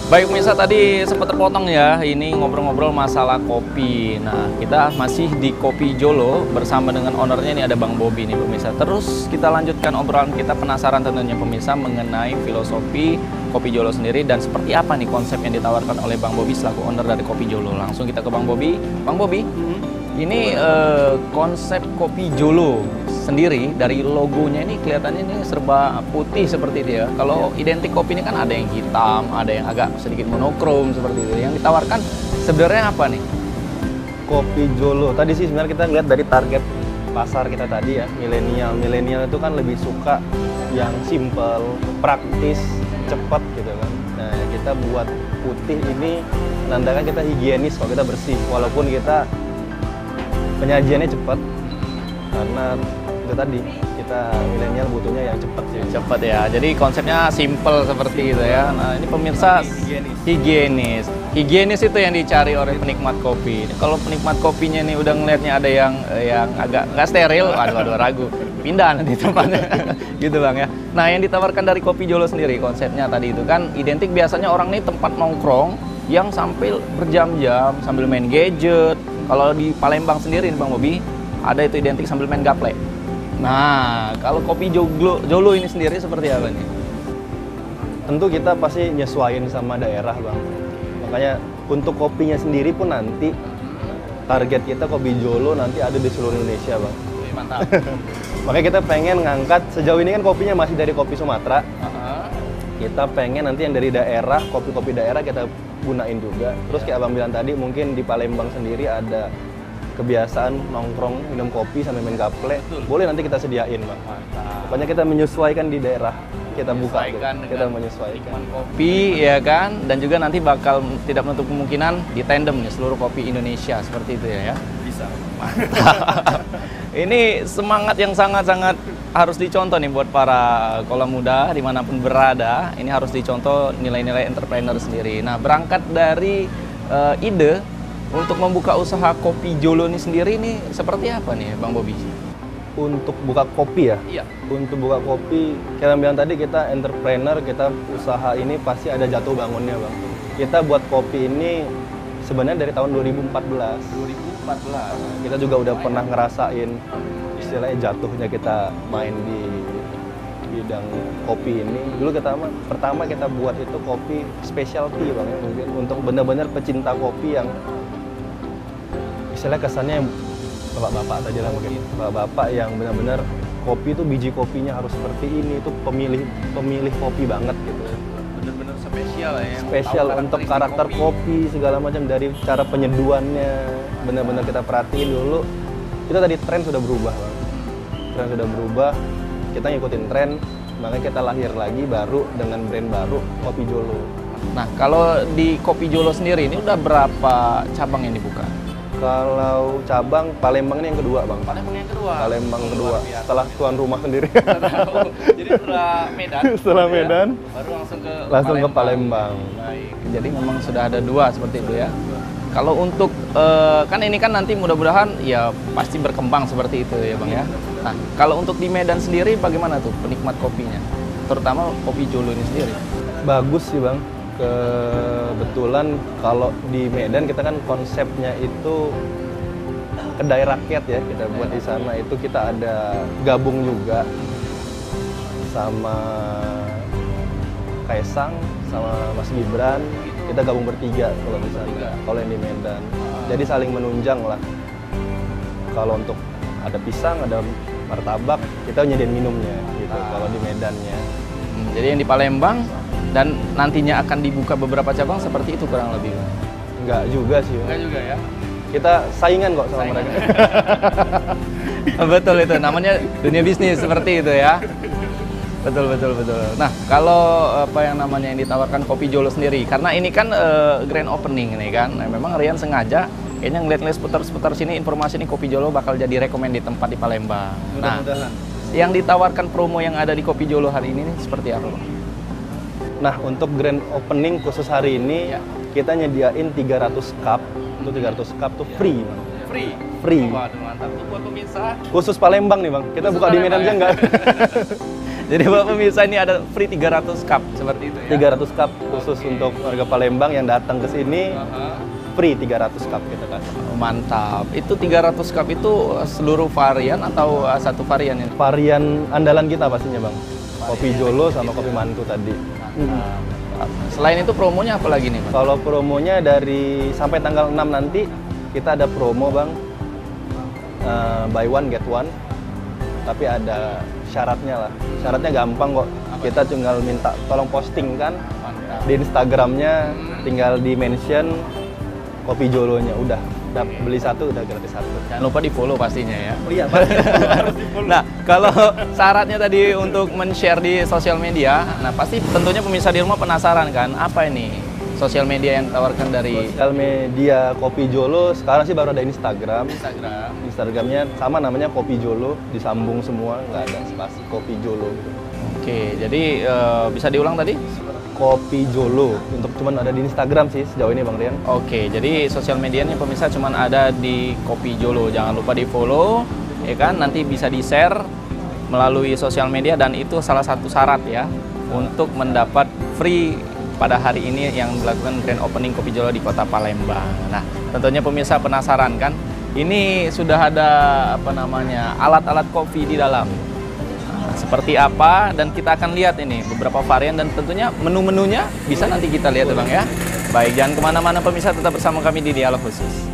Baik pemirsa, tadi sempat terpotong ya, ini ngobrol-ngobrol masalah kopi. Nah, kita masih di Kopi Jolo bersama dengan ownernya, ini ada Bang Bobi nih pemirsa. Terus kita lanjutkan obrolan kita, penasaran tentunya pemirsa mengenai filosofi Kopi Jolo sendiri dan seperti apa nih konsep yang ditawarkan oleh Bang Bobi selaku owner dari Kopi Jolo. Langsung kita ke Bang Bobi. Bang Bobi, ini konsep Kopi Jolo sendiri dari logonya ini kelihatannya ini serba putih seperti itu ya. Kalau identik kopi ini kan ada yang hitam, ada yang agak sedikit monokrom seperti itu. Yang ditawarkan sebenarnya apa nih? Kopi Jolo tadi sih sebenarnya kita lihat dari target pasar kita tadi ya, milenial. Milenial itu kan lebih suka yang simple, praktis, cepat gitu kan. Nah, kita buat putih ini menandakan kita higienis kalau kita bersih, walaupun kita penyajiannya cepat karena itu tadi kita milenial butuhnya yang cepat sih. Cepat ya. Jadi konsepnya simple seperti itu ya. Nah, ini pemirsa higienis. Higienis itu yang dicari oleh penikmat kopi. Kalau penikmat kopinya nih udah ngelihatnya ada yang agak nggak steril, waduh ragu. Pindah nanti tempatnya. Gitu Bang ya. Nah, yang ditawarkan dari Kopi Jolo sendiri konsepnya tadi itu kan identik biasanya orang nih tempat nongkrong yang sambil berjam-jam sambil main gadget. Kalau di Palembang sendiri nih Bang Bobi, ada itu identik sambil main gaple. Nah, kalau Kopi Jolo ini sendiri seperti apa nih? Tentu kita pasti nyesuaiin sama daerah Bang. Makanya untuk kopinya sendiri pun nanti target kita Kopi Jolo nanti ada di seluruh Indonesia Bang. Mantap. Makanya kita pengen ngangkat, sejauh ini kan kopinya masih dari kopi Sumatera. Kita pengen nanti yang dari daerah, kopi-kopi daerah kita gunain juga. Terus kayak Abang bilang tadi, mungkin di Palembang sendiri ada kebiasaan nongkrong minum kopi sambil main gaple. Boleh nanti kita sediain Bang. Pokoknya kita menyesuaikan di daerah. Kita buka tuh. Kita menyesuaikan Kopi ya kan, dan juga nanti bakal tidak menutup kemungkinan di tandem nih seluruh kopi Indonesia seperti itu ya. bisa. Mantap. Ini semangat yang sangat-sangat harus dicontoh nih buat para kolam muda dimanapun berada. Ini harus dicontoh nilai-nilai entrepreneur sendiri. Nah, berangkat dari ide untuk membuka usaha Kopi Jolo ini sendiri ini seperti apa nih Bang Bobi? Untuk buka kopi ya? Iya. Untuk buka kopi, kita bilang tadi kita entrepreneur, kita usaha ini pasti ada jatuh bangunnya Bang. Kita buat kopi ini sebenarnya dari tahun 2014. 2014. Kita juga udah pernah ngerasain istilahnya jatuhnya kita main di bidang kopi ini. Dulu pertama kita buat itu kopi specialty Bang, mungkin untuk benar-benar pecinta kopi yang istilahnya kesannya bapak-bapak saja lah mungkin. Bapak-bapak yang benar-benar kopi itu biji kopinya harus seperti ini, itu pemilih kopi banget gitu. Bener-bener spesial ya. Spesial untuk karakter kopi segala macam, dari cara penyeduhannya benar-benar kita perhatiin dulu. Itu tadi tren sudah berubah Bang. Tren sudah berubah, kita ngikutin tren, makanya kita lahir lagi baru dengan brand baru Kopi Jolo. Nah, kalau di Kopi Jolo sendiri ini udah berapa cabang yang dibuka? Kalau cabang Palembang ini yang kedua Bang. Palembang yang kedua. Palembang kedua. Setelah tuan rumah sendiri. Jadi setelah Medan. Setelah Medan. Baru langsung ke Palembang. Baik. Jadi memang sudah ada dua seperti itu ya. Kalau untuk kan ini kan nanti mudah-mudahan ya pasti berkembang seperti itu ya Bang ya. Nah, kalau untuk di Medan sendiri bagaimana tuh penikmat kopinya? Terutama Kopi Jolo ini sendiri. Bagus sih Bang. Kebetulan kalau di Medan kita kan konsepnya itu kedai rakyat ya, kita buat di sana. Itu kita ada gabung juga sama Kaisang sama Mas Gibran. Kita gabung bertiga kalau di sana. Kalau yang di Medan. Jadi saling menunjang lah. Kalau untuk ada pisang, ada martabak, kita nyediain minumnya gitu kalau di Medannya. Jadi yang di Palembang dan nantinya akan dibuka beberapa cabang seperti itu kurang lebih. Enggak juga sih. Enggak juga ya. Kita saingan kok sama mereka. Betul itu, namanya dunia bisnis seperti itu ya. Betul. Nah, kalau apa yang namanya yang ditawarkan Kopi Jolo sendiri, karena ini kan grand opening ini kan, nah, memang Rian sengaja kayaknya ngeliat-ngeliat seputar sini informasi ini Kopi Jolo bakal jadi rekomend di tempat di Palembang. Nah, yang ditawarkan promo yang ada di Kopi Jolo hari ini seperti apa? Nah, untuk grand opening khusus hari ini kita nyediain 300 cup. Untuk 300 cup tuh free, Bang. Free. Waduh, mantap. Itu buat pemirsa. Khusus Palembang nih, Bang. Kita buka di Medan aja enggak? Jadi Bapak pemirsa ini ada free 300 cup seperti itu ya. 300 cup khusus untuk warga Palembang yang datang ke sini, free 300 cup kita kasih. Mantap. Itu 300 cup itu seluruh varian atau satu varian ini? Varian andalan kita pastinya Bang. Kopi Jolo sama kopi Mantu tadi. Selain itu promonya apa lagi nih, Bang? Kalau promonya dari sampai tanggal 6 nanti kita ada promo Bang. Buy one get one. Tapi ada syaratnya lah. Syaratnya gampang kok. Kita tinggal minta tolong posting kan di Instagramnya, tinggal di mention kopi Jolonya, udah beli satu udah gratis satu. Jangan lupa di follow pastinya ya. Oh iya, pasti harus di follow. Nah, kalau syaratnya tadi untuk men-share di sosial media, nah pasti tentunya pemirsa di rumah penasaran kan, apa ini sosial media yang ditawarkan dari Sosial media Kopi Jolo sekarang sih baru ada Instagram. Instagram? Instagramnya sama namanya Kopi Jolo, disambung semua, nggak ada spasi Kopi Jolo. Oke, jadi bisa diulang tadi? Kopi Jolo, untuk cuman ada di Instagram sih sejauh ini Bang Rian. Oke, jadi sosial medianya pemirsa cuman ada di Kopi Jolo. Jangan lupa di follow, ya kan? Nanti bisa di share melalui sosial media dan itu salah satu syarat ya untuk mendapat free pada hari ini yang dilakukan grand opening Kopi Jolo di Kota Palembang. Nah, tentunya pemirsa penasaran kan? Ini sudah ada apa namanya alat-alat kopi di dalam. Nah, seperti apa dan kita akan lihat ini beberapa varian dan tentunya menu-menunya bisa nanti kita lihat ya Bang ya. Baik, jangan kemana-mana pemirsa, tetap bersama kami di Dialog Khusus.